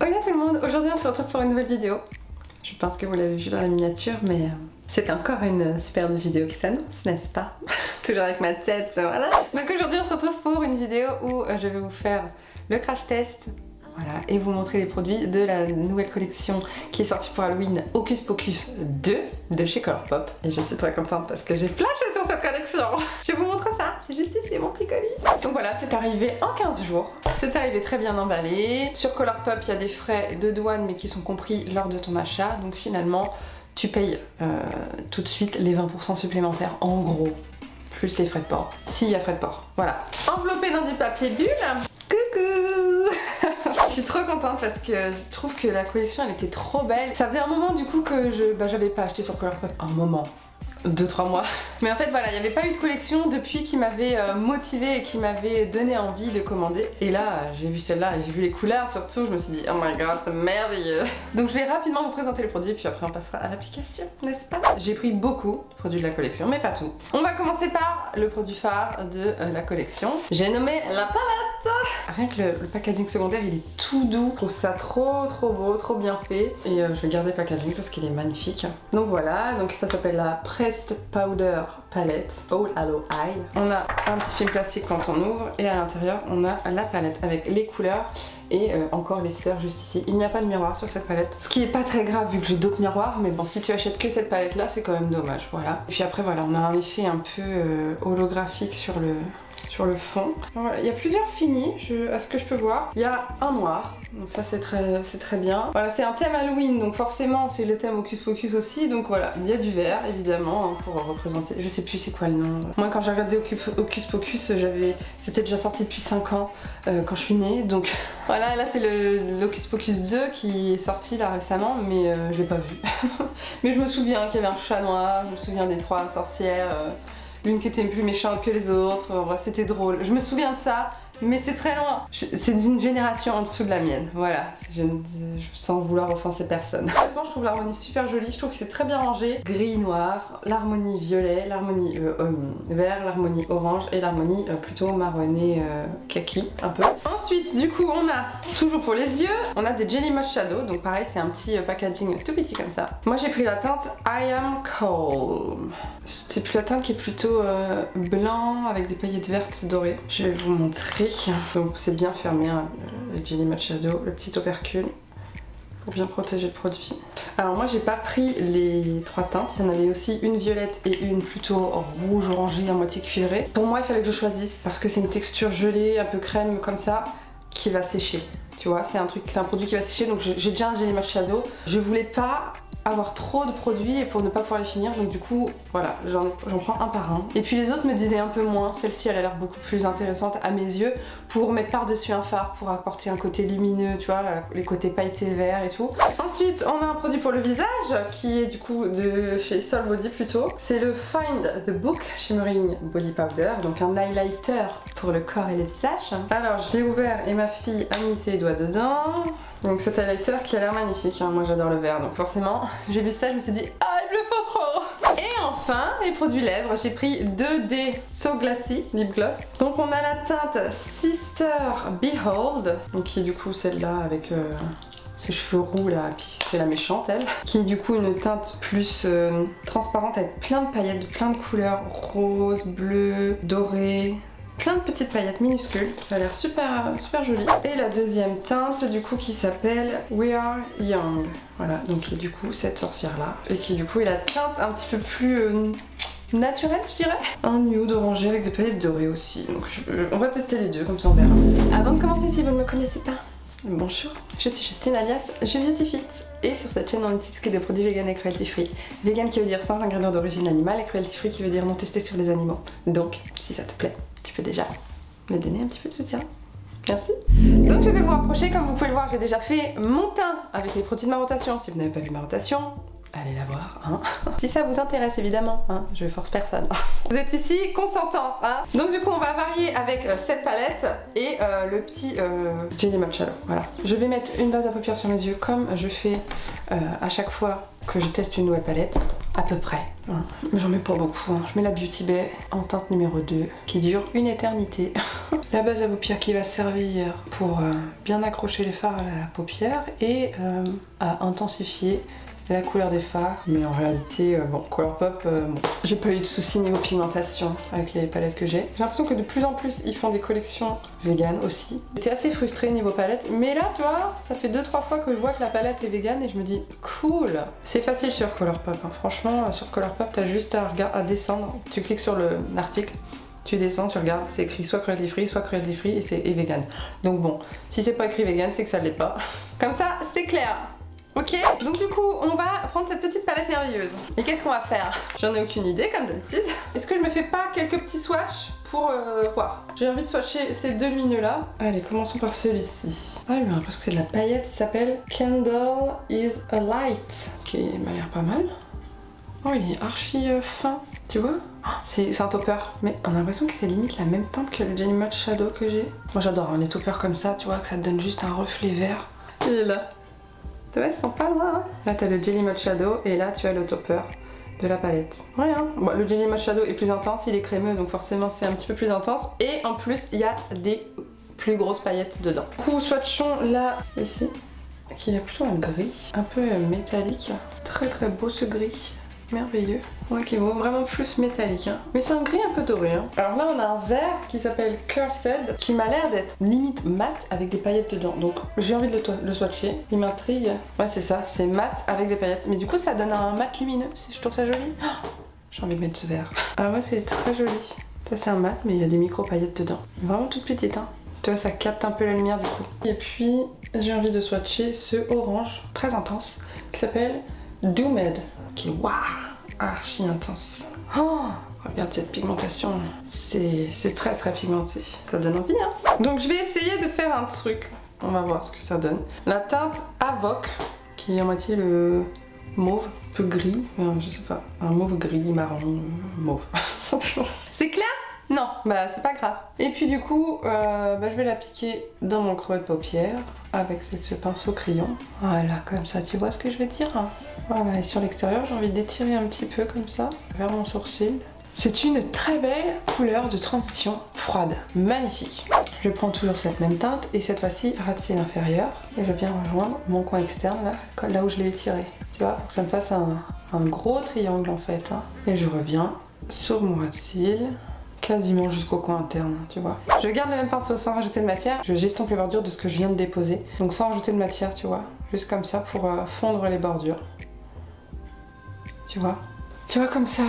Hola tout le monde, aujourd'hui on se retrouve pour une nouvelle vidéo. Je pense que vous l'avez vu dans la miniature, mais c'est encore une superbe vidéo qui s'annonce, n'est-ce pas? Toujours avec ma tête, voilà. Donc aujourd'hui on se retrouve pour une vidéo où je vais vous faire le crash test. Voilà, et vous montrer les produits de la nouvelle collection qui est sortie pour Halloween, Hocus Pocus 2 de chez Colourpop. Et je suis très contente parce que j'ai flashé sur cette collection. Je vous montre ça, c'est juste ici mon petit colis. Donc voilà, c'est arrivé en 15 jours. C'est arrivé très bien emballé. Sur Colourpop, il y a des frais de douane mais qui sont compris lors de ton achat. Donc finalement, tu payes tout de suite les 20% supplémentaires en gros. Plus les frais de port. S'il y a frais de port. Voilà. Enveloppé dans du papier bulle. Coucou. Je suis trop contente parce que je trouve que la collection elle était trop belle. Ça faisait un moment du coup que j'avais pas acheté sur Colourpop. Un moment. 2-3 mois. Mais en fait voilà, il n'y avait pas eu de collection depuis qui m'avait motivée et qui m'avait donné envie de commander. Et là, j'ai vu celle-là et j'ai vu les couleurs surtout, je me suis dit oh my god, c'est merveilleux. Donc je vais rapidement vous présenter les produits puis après on passera à l'application, n'est-ce pas? J'ai pris beaucoup de produits de la collection, mais pas tout. On va commencer par le produit phare de la collection. J'ai nommé la palette. Rien que le packaging secondaire, il est tout doux. Je trouve ça trop beau, trop bien fait. Et je vais garder le packaging parce qu'il est magnifique. Donc voilà, donc ça s'appelle la Pressed Powder Palette All Aloe Eye. On a un petit film plastique quand on ouvre et à l'intérieur on a la palette avec les couleurs et encore les sœurs juste ici. Il n'y a pas de miroir sur cette palette, ce qui est pas très grave vu que j'ai d'autres miroirs, mais bon, si tu achètes que cette palette là c'est quand même dommage, voilà. Et puis après voilà, on a un effet un peu holographique sur le fond. Voilà, il y a plusieurs finis, à ce que je peux voir. Il y a un noir, donc ça c'est très bien. Voilà, c'est un thème Halloween, donc forcément c'est le thème Hocus Pocus aussi. Donc voilà, il y a du vert évidemment hein, pour représenter. Je sais plus c'est quoi le nom. Moi quand j'ai regardé Hocus Pocus, c'était déjà sorti depuis 5 ans quand je suis née. Donc voilà, là c'est le Hocus Pocus 2 qui est sorti là récemment, mais je l'ai pas vu. Mais je me souviens qu'il y avait un chat noir, je me souviens des 3 sorcières. L'une qui était plus méchante que les autres, bref, c'était drôle. Je me souviens de ça, mais c'est très loin. C'est d'une génération en dessous de la mienne, voilà. Sans vouloir offenser personne. Honnêtement, je trouve l'harmonie super jolie, je trouve que c'est très bien rangé. Gris, noir, l'harmonie violet, l'harmonie vert, l'harmonie orange et l'harmonie plutôt marronné kaki, un peu. Ensuite, du coup, on a, toujours pour les yeux, on a des Jelly Moss Shadow, donc pareil, c'est un petit packaging tout petit comme ça. Moi, j'ai pris la teinte I Am Calm. C'est plus la teinte qui est plutôt blanc avec des paillettes vertes dorées. Je vais vous montrer. Donc c'est bien fermé hein, le Jelly Moss Shadow, le petit opercule pour bien protéger le produit. Alors moi j'ai pas pris les 3 teintes, il y en avait aussi une violette et une plutôt rouge orangée à moitié cuivrée. Pour moi il fallait que je choisisse parce que c'est une texture gelée, un peu crème comme ça, qui va sécher. Tu vois, c'est un produit qui va sécher, donc j'ai déjà un Jelly Moss Shadow. Je voulais pas avoir trop de produits et pour ne pas pouvoir les finir, donc du coup voilà, j'en prends un par un. Et puis les autres me disaient un peu moins, celle-ci elle a l'air beaucoup plus intéressante à mes yeux pour mettre par-dessus un fard, pour apporter un côté lumineux, tu vois, les côtés pailletés verts et tout. Ensuite on a un produit pour le visage qui est du coup de chez Soul Body plutôt. C'est le Find the Book Shimmering Body Powder, donc un highlighter pour le corps et le visage. Alors je l'ai ouvert et ma fille a mis ses doigts dedans. Donc cet highlighter qui a l'air magnifique, hein. Moi j'adore le vert donc forcément j'ai vu ça, je me suis dit ah il me le faut trop. Et enfin les produits lèvres, j'ai pris 2D So Glassy Lip Gloss. Donc on a la teinte Sister Behold, donc qui est du coup celle-là avec ses cheveux roux là, puis c'est la méchante elle, qui est du coup une teinte plus transparente avec plein de paillettes, plein de couleurs, rose, bleu, doré. Plein de petites paillettes minuscules, ça a l'air super joli. Et la deuxième teinte du coup qui s'appelle We Are Young. Voilà, donc qui est du coup cette sorcière là. Et qui du coup est la teinte un petit peu plus naturelle je dirais. Un nude orangé avec des paillettes dorées aussi. Donc on va tester les deux comme ça on verra. Avant de commencer, si vous ne me connaissez pas, bonjour, je suis Justine alias Je Beautifit. Et sur cette chaîne on utilise que des produits vegan et cruelty free. Vegan qui veut dire sans ingrédients d'origine animale et cruelty free qui veut dire non testé sur les animaux. Donc si ça te plaît, tu peux déjà me donner un petit peu de soutien. Merci. Donc je vais vous rapprocher, comme vous pouvez le voir, j'ai déjà fait mon teint avec les produits de ma rotation. Si vous n'avez pas vu ma rotation, allez la voir, hein. Si ça vous intéresse évidemment, hein, je force personne. Vous êtes ici consentant, hein. Donc du coup on va varier avec cette palette et le petit Jelly Moss Shadow, voilà. Je vais mettre une base à paupières sur mes yeux comme je fais à chaque fois que je teste une nouvelle palette, à peu près. Voilà. J'en mets pas beaucoup, hein. Je mets la Beauty Bay en teinte numéro 2 qui dure une éternité. La base à paupières qui va servir pour bien accrocher les fards à la paupière et à intensifier la couleur des fards. Mais en réalité, bon, Colourpop, bon. J'ai pas eu de soucis niveau pigmentation avec les palettes que j'ai. J'ai l'impression que de plus en plus, ils font des collections vegan aussi. J'étais assez frustrée niveau palette, mais là, tu vois, ça fait 2-3 fois que je vois que la palette est vegan et je me dis, cool. C'est facile sur Colourpop, hein. Franchement, sur Colourpop, t'as juste à descendre. Tu cliques sur l'article. Tu descends, tu regardes, c'est écrit soit cruelty free, soit cruelty free et vegan. Donc bon, si c'est pas écrit vegan, c'est que ça l'est pas. Comme ça, c'est clair. Ok, donc du coup, on va prendre cette petite palette merveilleuse. Et qu'est-ce qu'on va faire? J'en ai aucune idée, comme d'habitude. Est-ce que je me fais pas quelques petits swatchs pour voir? J'ai envie de swatcher ces deux lumineux là. Allez, commençons par celui-ci. Ah, j'ai l'impression que c'est de la paillette, il s'appelle Candle is a Light. Ok, il m'a l'air pas mal. Oh, il est archi fin, tu vois? C'est un topper, mais on a l'impression que c'est limite la même teinte que le Jelly Matte Shadow que j'ai. Moi j'adore hein, les toppers comme ça, tu vois, que ça te donne juste un reflet vert. Il est là. Tu vois, ils sont pas loin. Hein. Là t'as le Jelly Matte Shadow et là tu as le topper de la palette. Ouais, hein. Bon, le Jelly Matte Shadow est plus intense, il est crémeux, donc forcément c'est un petit peu plus intense. Et en plus, il y a des plus grosses paillettes dedans. Du coup, swatchons là, ici, qui a plutôt un gris, un peu métallique. Très très beau ce gris. Merveilleux. Ouais, qui vaut vraiment plus métallique. Hein. Mais c'est un gris un peu doré. Hein. Alors là, on a un vert qui s'appelle Cursed, qui m'a l'air d'être limite mat avec des paillettes dedans. Donc j'ai envie de le swatcher. Il m'intrigue. Ouais, c'est ça. C'est mat avec des paillettes. Mais du coup, ça donne un mat lumineux. Je trouve ça joli. Oh, j'ai envie de mettre ce vert. Ah ouais, c'est très joli. Là, c'est un mat, mais il y a des micro paillettes dedans. Vraiment toute petite. Hein. Tu vois, ça capte un peu la lumière du coup. Et puis, j'ai envie de swatcher ce orange très intense qui s'appelle Doomed. Qui est waouh, archi intense. Oh, regarde cette pigmentation, c'est très très pigmenté. Ça donne envie hein. Donc je vais essayer de faire un truc. On va voir ce que ça donne. La teinte Avoc, qui est à moitié le mauve, un peu gris, je sais pas, un mauve gris, marron, mauve. C'est clair? Non, bah c'est pas grave. Et puis du coup, je vais l'appliquer dans mon creux de paupière avec ce pinceau crayon. Voilà, comme ça, tu vois ce que je veux dire hein. Voilà, et sur l'extérieur, j'ai envie d'étirer un petit peu comme ça, vers mon sourcil. C'est une très belle couleur de transition froide, magnifique. Je prends toujours cette même teinte et cette fois-ci, ras de cils inférieur. Et je viens rejoindre mon coin externe, là où je l'ai étiré. Tu vois, pour que ça me fasse un gros triangle en fait. Hein. Et je reviens sur mon ras de cils. Quasiment jusqu'au coin interne, tu vois. Je garde le même pinceau sans rajouter de matière. Je j'estompe les bordures de ce que je viens de déposer. Donc sans rajouter de matière, tu vois. Juste comme ça pour fondre les bordures. Tu vois? Tu vois comme ça,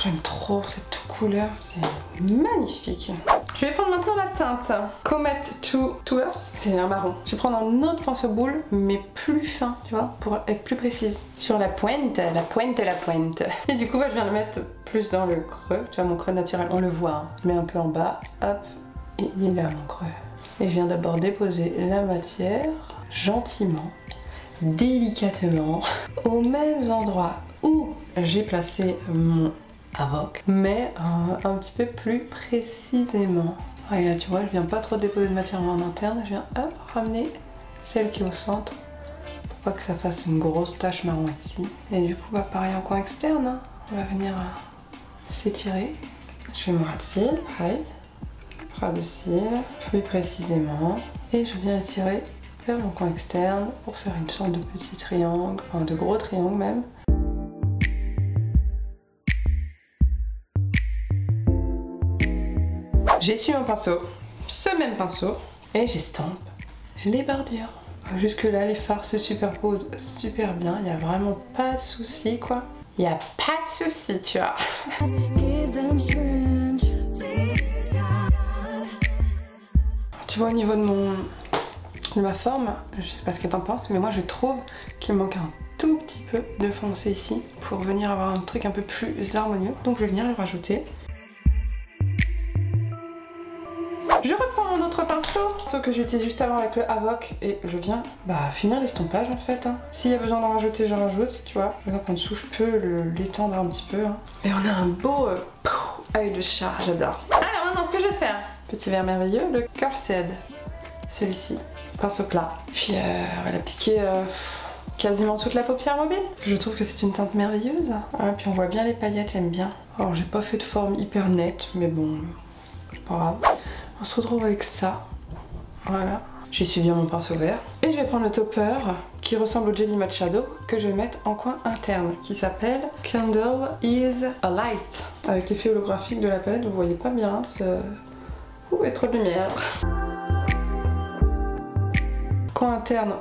j'aime trop cette couleur, c'est magnifique. Je vais prendre maintenant la teinte Comet to Us, c'est un marron. Je vais prendre un autre pinceau boule, mais plus fin, tu vois, pour être plus précise. Sur la pointe, la pointe et la pointe. Et du coup, je viens le mettre plus dans le creux, tu vois, mon creux naturel, on le voit. Hein. Je mets un peu en bas, hop, et il est là mon creux. Et je viens d'abord déposer la matière, gentiment, délicatement, aux mêmes endroits où j'ai placé mon Avoc, mais un petit peu plus précisément. Et là tu vois, je viens pas trop déposer de matière en interne, je viens hop, ramener celle qui est au centre pour pas que ça fasse une grosse tache marron ici. Et du coup, pareil en coin externe, hein. On va venir s'étirer. Je fais mon ras de cils, pareil, ras de cils, plus précisément, et je viens étirer vers mon coin externe pour faire une sorte de petit triangle, enfin de gros triangle même. J'essuie mon pinceau, ce même pinceau, et j'estompe les bordures. Jusque là, les fards se superposent super bien, il n'y a vraiment pas de souci quoi. Il n'y a pas de souci, tu vois. Tu vois au niveau de ma forme, je sais pas ce que t'en penses, mais moi je trouve qu'il manque un tout petit peu de foncé ici pour venir avoir un truc un peu plus harmonieux. Donc je vais venir le rajouter. Je reprends mon autre pinceau que j'utilise juste avant avec le Avoc et je viens finir l'estompage en fait. Hein. S'il y a besoin d'en rajouter, j'en rajoute, tu vois. Par exemple en dessous, je peux l'étendre un petit peu. Hein. Et on a un beau œil de chat, j'adore. Alors maintenant, ce que je vais faire, petit verre merveilleux, le Cursed, celui-ci, pinceau plat. Puis on va l'appliquer quasiment toute la paupière mobile. Je trouve que c'est une teinte merveilleuse. Ah, puis on voit bien les paillettes, j'aime bien. Alors j'ai pas fait de forme hyper nette, mais bon, c'est pas grave. On se retrouve avec ça. Voilà. J'essuie bien mon pinceau vert. Et je vais prendre le topper qui ressemble au Jelly Matte Shadow que je vais mettre en coin interne, qui s'appelle Candle is a Light. Avec l'effet holographique de la palette, vous voyez pas bien, ça... Ouh, il y a trop de lumière. Coin interne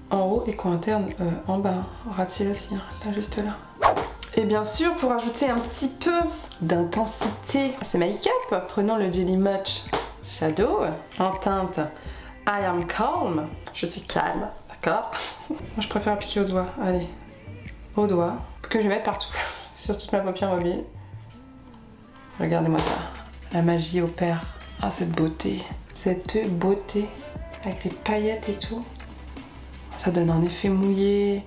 en haut et coin interne en bas. Rate-t-il aussi, hein, là, juste là. Et bien sûr, pour ajouter un petit peu d'intensité à ce make-up, prenons le Jelly Matte Shadow en teinte I am calm. Je suis calme, d'accord? Moi je préfère appliquer au doigt. Allez, au doigt, que je vais mettre partout, sur toute ma paupière mobile. Regardez-moi ça. La magie opère. Ah, cette beauté. Cette beauté. Avec les paillettes et tout. Ça donne un effet mouillé.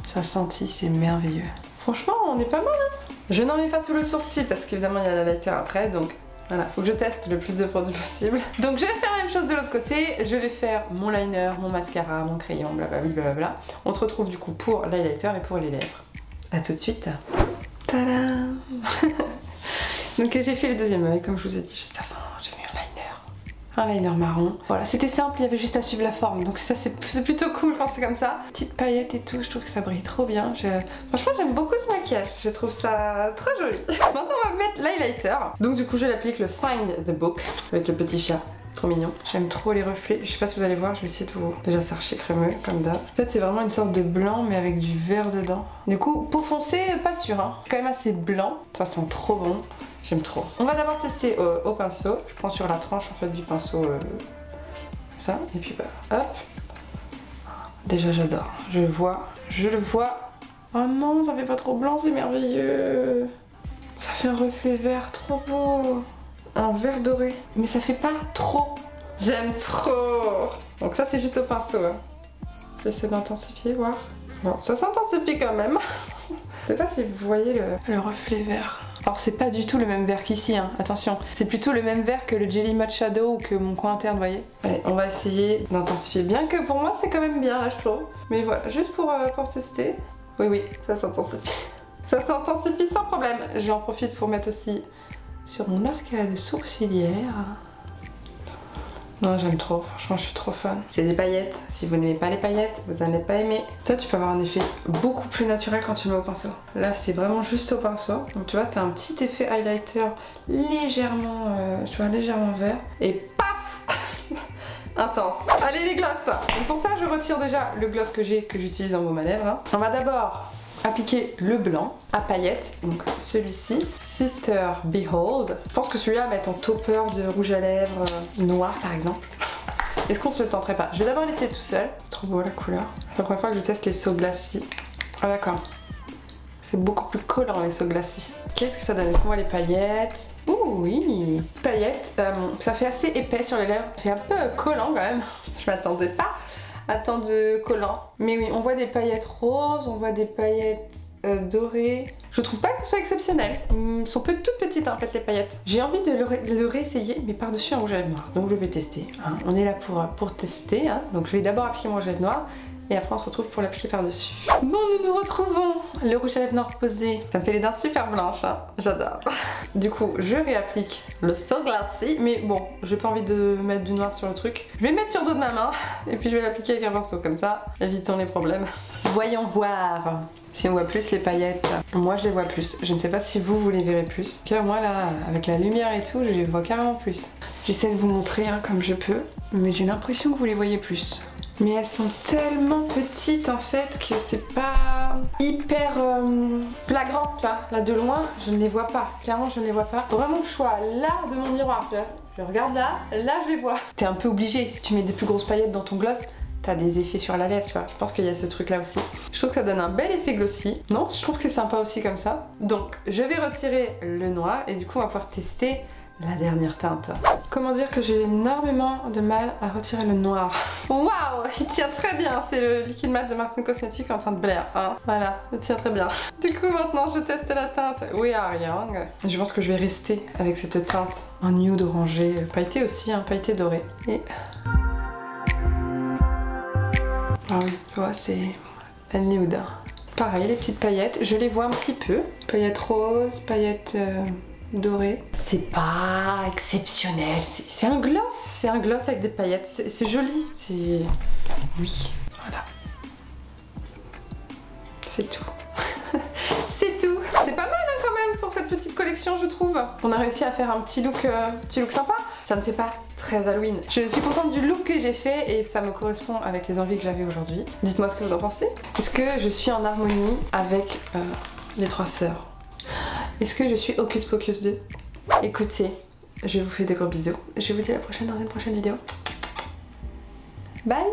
Ça sentit, c'est merveilleux. Franchement, on est pas mal, hein? Je n'en mets pas sous le sourcil parce qu'évidemment il y a la lighter après, donc voilà, faut que je teste le plus de produits possible. Donc je vais faire la même chose de l'autre côté. Je vais faire mon liner, mon mascara, mon crayon, blablabla, blablabla. On se retrouve du coup pour l'highlighter et pour les lèvres. A tout de suite. Tadam. Donc j'ai fait le deuxième œil, comme je vous ai dit juste avant. J'ai mis un liner marron. Voilà, c'était simple, il y avait juste à suivre la forme. Donc ça c'est plutôt cool quand c'est comme ça. Petite paillette et tout, je trouve que ça brille trop bien. Franchement j'aime beaucoup ce maquillage, je trouve ça très joli. Maintenant on va mettre l'highlighter. Donc du coup je l'applique le Find the Book avec le petit chat. Trop mignon. J'aime trop les reflets. Je sais pas si vous allez voir, je vais essayer de vous... Déjà c'est archi crémeux comme d'hab. En fait c'est vraiment une sorte de blanc mais avec du vert dedans. Du coup pour foncer, pas sûr hein. C'est quand même assez blanc. Ça sent trop bon. J'aime trop. On va d'abord tester au pinceau. Je prends sur la tranche en fait du pinceau ça. Et puis bah hop. Déjà j'adore. Je le vois. Oh non, ça fait pas trop blanc, c'est merveilleux. Ça fait un reflet vert trop beau. Un vert doré. Mais ça fait pas trop. J'aime trop. Donc ça c'est juste au pinceau. Hein. J'essaie d'intensifier, voir. Non, ça s'intensifie quand même. Je sais pas si vous voyez le reflet vert. Alors c'est pas du tout le même vert qu'ici, hein. Attention. C'est plutôt le même vert que le Jelly Matte Shadow ou que mon coin interne, vous voyez. Allez, on va essayer d'intensifier. Bien que pour moi c'est quand même bien là je trouve. Mais voilà, juste pour tester. Oui, ça s'intensifie. Ça s'intensifie sans problème. J'en profite pour mettre aussi sur mon arcade sourcilière. Non, j'aime trop, franchement je suis trop fan. C'est des paillettes, si vous n'aimez pas les paillettes, vous n'allez pas aimer. Toi tu peux avoir un effet beaucoup plus naturel quand tu mets au pinceau. Là c'est vraiment juste au pinceau. Donc tu vois, tu as un petit effet highlighter légèrement, légèrement vert. Et paf. Intense. Allez les glosses. Donc pour ça je retire déjà le gloss que j'utilise en baume à lèvres. Hein. On va d'abord appliquer le blanc à paillettes, donc celui-ci, Sister Behold. Je pense que celui-là va être en topper de rouge à lèvres noir par exemple. Est-ce qu'on se le tenterait pas? Je vais d'abord laisser tout seul. C'est trop beau la couleur. C'est la première fois que je teste les So Glassy. Ah d'accord. C'est beaucoup plus collant les So Glassy. Qu'est-ce que ça donne? Est-ce qu'on voit les paillettes? Ouh oui, paillettes. Ça fait assez épais sur les lèvres. Ça fait un peu collant quand même. Je m'attendais pas à tant de collant. Mais oui, on voit des paillettes roses, on voit des paillettes dorées. Je trouve pas que ce soit exceptionnel. Elles sont toutes petites en fait les paillettes. J'ai envie de le réessayer, mais par-dessus un rouge à lèvres noir. Donc je vais tester. Hein. On est là pour tester. Hein. Donc je vais d'abord appliquer mon rouge à lèvres noir. Et après on se retrouve pour l'appliquer par-dessus. Bon, nous nous retrouvons. Le rouge à lèvres noir posé. Ça me fait les dents super blanches, hein. J'adore. Du coup, je réapplique le So Glassy. Mais bon, j'ai pas envie de mettre du noir sur le truc. Je vais le mettre sur le dos de ma main. Et puis je vais l'appliquer avec un pinceau, comme ça. Évitons les problèmes. Voyons voir si on voit plus les paillettes. Moi je les vois plus. Je ne sais pas si vous les verrez plus. Car moi là, avec la lumière et tout, je les vois carrément plus. J'essaie de vous montrer hein, comme je peux. Mais j'ai l'impression que vous les voyez plus. Mais elles sont tellement petites en fait que c'est pas hyper flagrant, tu vois. Là de loin, je ne les vois pas. Clairement, je ne les vois pas. Faut vraiment que je sois là de mon miroir, tu vois. Je regarde là je les vois. T'es un peu obligé, si tu mets des plus grosses paillettes dans ton gloss, t'as des effets sur la lèvre, tu vois. Je pense qu'il y a ce truc là aussi. Je trouve que ça donne un bel effet glossy. Non, je trouve que c'est sympa aussi comme ça. Donc, je vais retirer le noir et du coup, on va pouvoir tester la dernière teinte. Comment dire que j'ai énormément de mal à retirer le noir. Waouh, il tient très bien. C'est le liquide mat de Martin Cosmetics en teinte Blair. Hein. Voilà, il tient très bien. Du coup, maintenant, je teste la teinte We Are Young. Je pense que je vais rester avec cette teinte en nude orangé, pailleté aussi, hein, pailleté doré. Et... ah oui, tu vois, c'est elle nude. Pareil, les petites paillettes, je les vois un petit peu. Paillettes roses, paillettes doré. C'est pas exceptionnel, c'est un gloss avec des paillettes, c'est joli, c'est... Oui, voilà. C'est tout. C'est tout. C'est pas mal hein, quand même pour cette petite collection je trouve. On a réussi à faire un petit look sympa. Ça ne fait pas très Halloween. Je suis contente du look que j'ai fait et ça me correspond avec les envies que j'avais aujourd'hui. Dites-moi ce que vous en pensez. Est-ce que je suis en harmonie avec les trois sœurs? Est-ce que je suis Hocus Pocus 2? Écoutez, je vous fais de gros bisous. Je vous dis à la prochaine dans une prochaine vidéo. Bye!